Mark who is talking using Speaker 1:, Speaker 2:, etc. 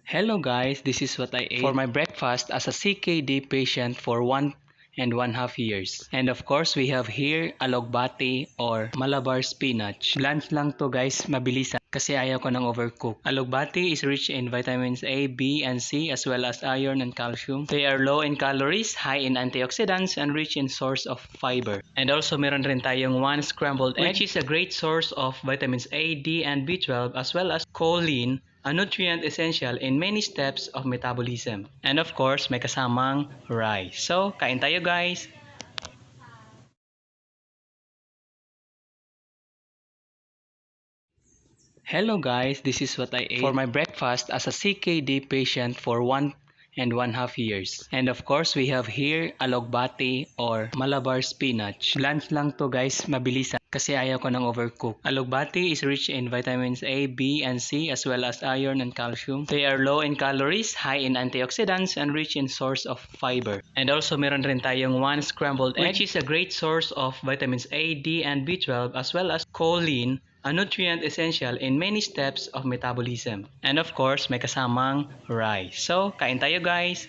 Speaker 1: Hello guys, this is what I ate for my breakfast as a CKD patient for 1.5 years. And of course, we have here alogbati or Malabar spinach. Blanch lang to guys, mabilisan kasi ayaw ko ng overcook. Alogbati is rich in vitamins A, B, and C as well as iron and calcium. They are low in calories, high in antioxidants, and rich in source of fiber. And also meron rin tayong one scrambled egg, which is a great source of vitamins A, D, and B12 as well as choline, a nutrient essential in many steps of metabolism. And of course, may kasamang rice. So, kain tayo guys! Hello guys, this is what I ate for my breakfast as a CKD patient for 1.5 years. And of course, we have here alogbati or Malabar spinach. Blanch lang to guys, mabilisan kasi ayaw ko ng overcook. Alogbati is rich in vitamins A, B, and C as well as iron and calcium. They are low in calories, high in antioxidants, and rich in source of fiber. And also meron rin tayong one scrambled egg, which is a great source of vitamins A, D, and B12 as well as choline, a nutrient essential in many steps of metabolism. And of course, may kasamang rice. So, kain tayo guys!